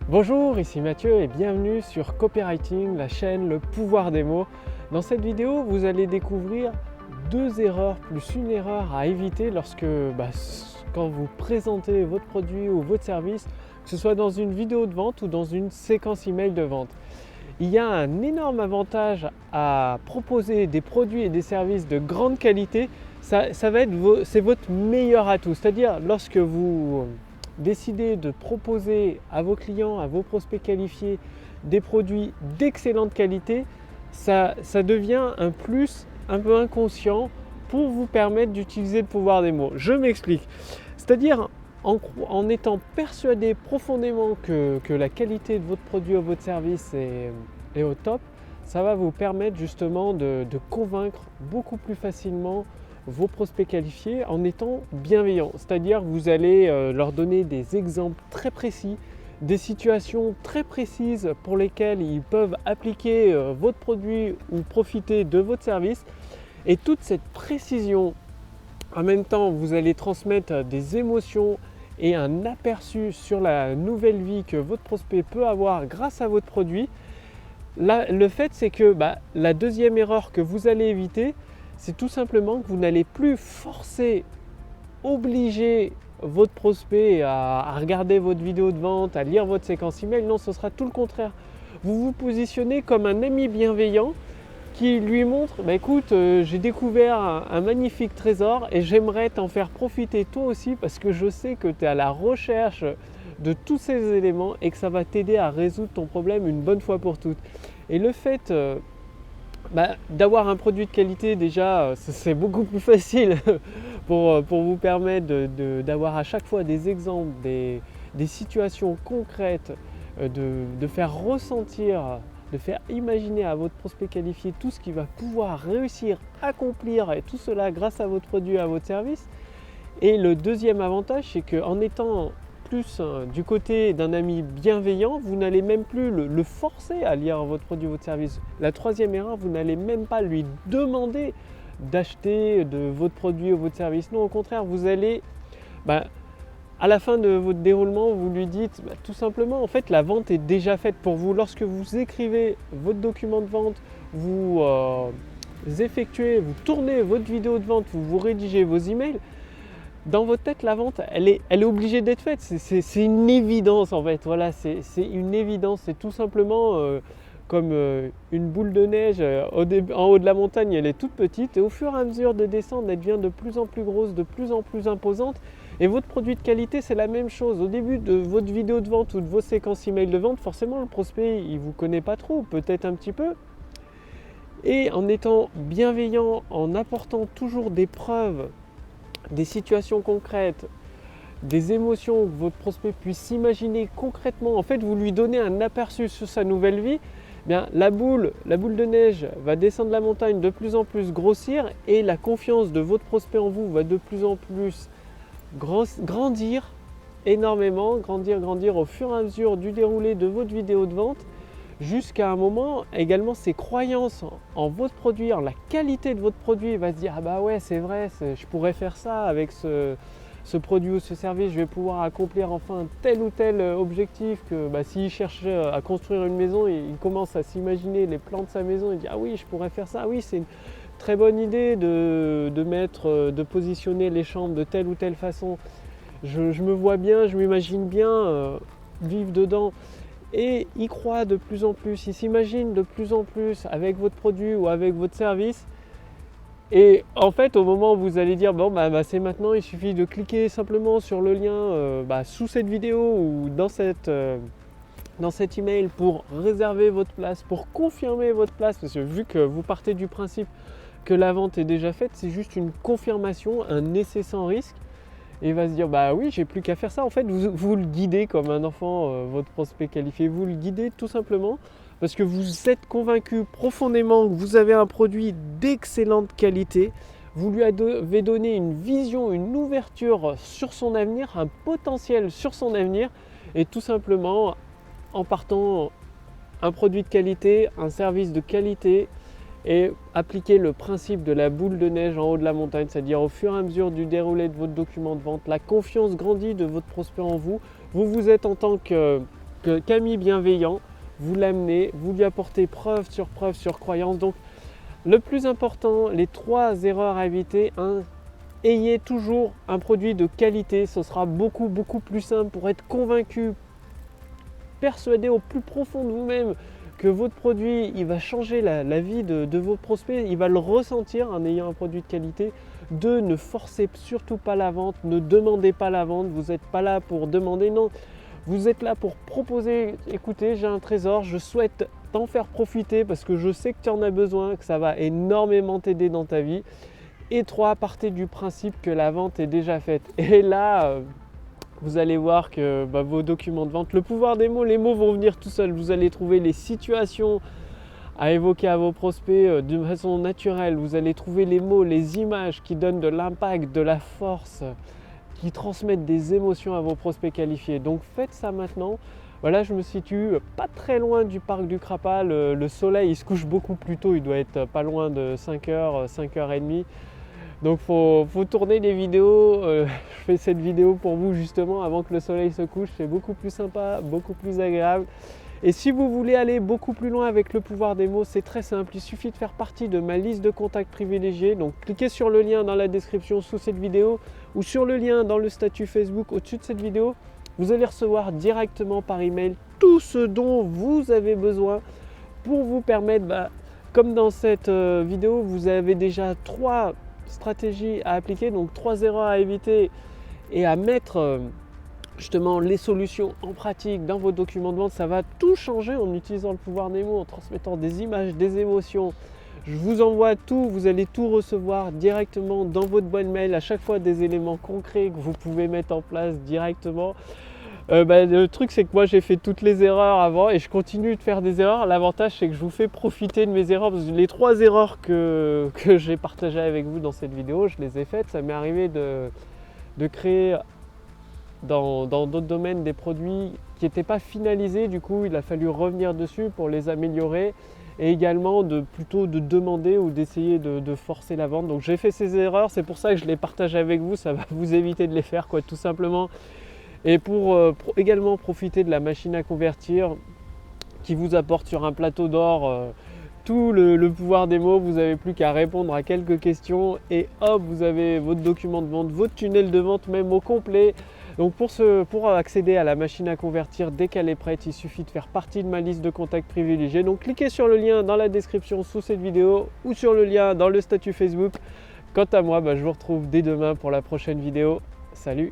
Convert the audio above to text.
Bonjour, ici Mathieu et bienvenue sur Copywriting, la chaîne Le pouvoir des mots. Dans cette vidéo, vous allez découvrir deux erreurs plus une erreur à éviter lorsque quand vous présentez votre produit ou votre service, que ce soit dans une vidéo de vente ou dans une séquence email de vente. Il y a un énorme avantage à proposer des produits et des services de grande qualité. C'est votre meilleur atout, c'est-à-dire lorsque vous décidez de proposer à vos clients, à vos prospects qualifiés des produits d'excellente qualité, ça devient un plus un peu inconscient pour vous permettre d'utiliser le pouvoir des mots. Je m'explique. C'est-à-dire en étant persuadé profondément que la qualité de votre produit ou votre service est au top, ça va vous permettre justement de convaincre beaucoup plus facilement vos prospects qualifiés en étant bienveillant. C'est-à-dire que vous allez leur donner des exemples très précis, des situations très précises pour lesquelles ils peuvent appliquer votre produit ou profiter de votre service. Et toute cette précision, en même temps, vous allez transmettre des émotions et un aperçu sur la nouvelle vie que votre prospect peut avoir grâce à votre produit. Là, le fait, c'est que la deuxième erreur que vous allez éviter, c'est tout simplement que vous n'allez plus obliger votre prospect à regarder votre vidéo de vente, à lire votre séquence email. Non, ce sera tout le contraire. Vous vous positionnez comme un ami bienveillant qui lui montre, écoute, j'ai découvert un magnifique trésor et j'aimerais t'en faire profiter toi aussi parce que je sais que tu es à la recherche de tous ces éléments et que ça va t'aider à résoudre ton problème une bonne fois pour toutes. Et le fait d'avoir un produit de qualité, déjà, c'est beaucoup plus facile pour vous permettre d'avoir à chaque fois des exemples, des situations concrètes, de faire ressentir, de faire imaginer à votre prospect qualifié tout ce qu'il va pouvoir réussir à accomplir, et tout cela grâce à votre produit, à votre service. Et le deuxième avantage, c'est qu'en étant plus du côté d'un ami bienveillant, vous n'allez même plus le forcer à lire votre produit, votre service. La troisième erreur, vous n'allez même pas lui demander d'acheter de votre produit ou votre service. Non, au contraire, vous allez, à la fin de votre déroulement, vous lui dites tout simplement, en fait, la vente est déjà faite pour vous. Lorsque vous écrivez votre document de vente, vous tournez votre vidéo de vente, vous rédigez vos emails, dans votre tête, la vente, elle est obligée d'être faite. C'est une évidence en fait. Voilà, c'est une évidence. C'est tout simplement comme une boule de neige en haut de la montagne, elle est toute petite. Et au fur et à mesure de descendre, elle devient de plus en plus grosse, de plus en plus imposante. Et votre produit de qualité, c'est la même chose. Au début de votre vidéo de vente ou de vos séquences email de vente, forcément, le prospect, il ne vous connaît pas trop, peut-être un petit peu. Et en étant bienveillant, en apportant toujours des preuves, des situations concrètes, des émotions que votre prospect puisse s'imaginer concrètement, en fait vous lui donnez un aperçu sur sa nouvelle vie, la boule de neige va descendre la montagne, de plus en plus grossir, et la confiance de votre prospect en vous va de plus en plus grandir énormément, grandir au fur et à mesure du déroulé de votre vidéo de vente, jusqu'à un moment également ses croyances en votre produit, en la qualité de votre produit. Il va se dire ouais, c'est vrai, je pourrais faire ça avec ce produit ou ce service, je vais pouvoir accomplir enfin tel ou tel objectif. Que s'il cherche à construire une maison, il commence à s'imaginer les plans de sa maison, il dit ah oui, je pourrais faire ça, ah oui, c'est une très bonne idée de positionner les chambres de telle ou telle façon, je me vois bien, je m'imagine bien vivre dedans. Et il croit de plus en plus, il s'imagine de plus en plus avec votre produit ou avec votre service. Et en fait, au moment où vous allez dire c'est maintenant, il suffit de cliquer simplement sur le lien sous cette vidéo ou dans cet email pour réserver votre place, pour confirmer votre place, parce que vu que vous partez du principe que la vente est déjà faite, c'est juste une confirmation, un essai sans risque. Et il va se dire oui, j'ai plus qu'à faire ça. En fait, vous le guidez comme un enfant, votre prospect qualifié, vous le guidez tout simplement parce que vous êtes convaincu profondément que vous avez un produit d'excellente qualité. Vous lui avez donné une vision, une ouverture sur son avenir, un potentiel sur son avenir, et tout simplement en partant un produit de qualité, un service de qualité, et appliquer le principe de la boule de neige en haut de la montagne, c'est-à-dire au fur et à mesure du déroulé de votre document de vente, la confiance grandit de votre prospect en vous. Vous êtes en tant que qu'ami bienveillant, vous l'amenez, vous lui apportez preuve sur croyance. Donc le plus important, les 3 erreurs à éviter, ayez toujours un produit de qualité, ce sera beaucoup plus simple pour être convaincu, persuadé au plus profond de vous-même que votre produit il va changer la vie de vos prospects, il va le ressentir en ayant un produit de qualité. 2, ne forcez surtout pas la vente, ne demandez pas la vente, vous n'êtes pas là pour demander, non, vous êtes là pour proposer, écoutez, j'ai un trésor, je souhaite t'en faire profiter parce que je sais que tu en as besoin, que ça va énormément t'aider dans ta vie. Et 3, partez du principe que la vente est déjà faite. Et là, vous allez voir que vos documents de vente, le pouvoir des mots, les mots vont venir tout seuls. Vous allez trouver les situations à évoquer à vos prospects de façon naturelle. Vous allez trouver les mots, les images qui donnent de l'impact, de la force, qui transmettent des émotions à vos prospects qualifiés. Donc faites ça maintenant. Voilà, je me situe pas très loin du parc du Crapa. Le soleil il se couche beaucoup plus tôt, il doit être pas loin de 5h, 5h30. Donc faut tourner les vidéos. Je fais cette vidéo pour vous justement avant que le soleil se couche. C'est beaucoup plus sympa, beaucoup plus agréable. Et si vous voulez aller beaucoup plus loin avec le pouvoir des mots, c'est très simple. Il suffit de faire partie de ma liste de contacts privilégiés. Donc cliquez sur le lien dans la description sous cette vidéo ou sur le lien dans le statut Facebook au-dessus de cette vidéo. Vous allez recevoir directement par email tout ce dont vous avez besoin pour vous permettre, comme dans cette vidéo, vous avez déjà 3 stratégies à appliquer, donc 3 erreurs à éviter et à mettre justement les solutions en pratique dans vos documents de vente. Ça va tout changer en utilisant le pouvoir des mots, en transmettant des images, des émotions. Je vous envoie tout, vous allez tout recevoir directement dans votre boîte mail, à chaque fois des éléments concrets que vous pouvez mettre en place directement. Le truc c'est que moi j'ai fait toutes les erreurs avant et je continue de faire des erreurs. L'avantage c'est que je vous fais profiter de mes erreurs, parce que les 3 erreurs que j'ai partagées avec vous dans cette vidéo, je les ai faites. Ça m'est arrivé de créer dans d'autres domaines des produits qui n'étaient pas finalisés, du coup il a fallu revenir dessus pour les améliorer, et également plutôt de demander ou d'essayer de forcer la vente. Donc j'ai fait ces erreurs, c'est pour ça que je les partage avec vous, ça va vous éviter de les faire tout simplement. Et pour également profiter de la machine à convertir qui vous apporte sur un plateau d'or tout le pouvoir des mots, vous n'avez plus qu'à répondre à quelques questions et hop, vous avez votre document de vente, votre tunnel de vente même au complet. Donc pour accéder à la machine à convertir dès qu'elle est prête, il suffit de faire partie de ma liste de contacts privilégiés. Donc cliquez sur le lien dans la description sous cette vidéo ou sur le lien dans le statut Facebook. Quant à moi, je vous retrouve dès demain pour la prochaine vidéo. Salut!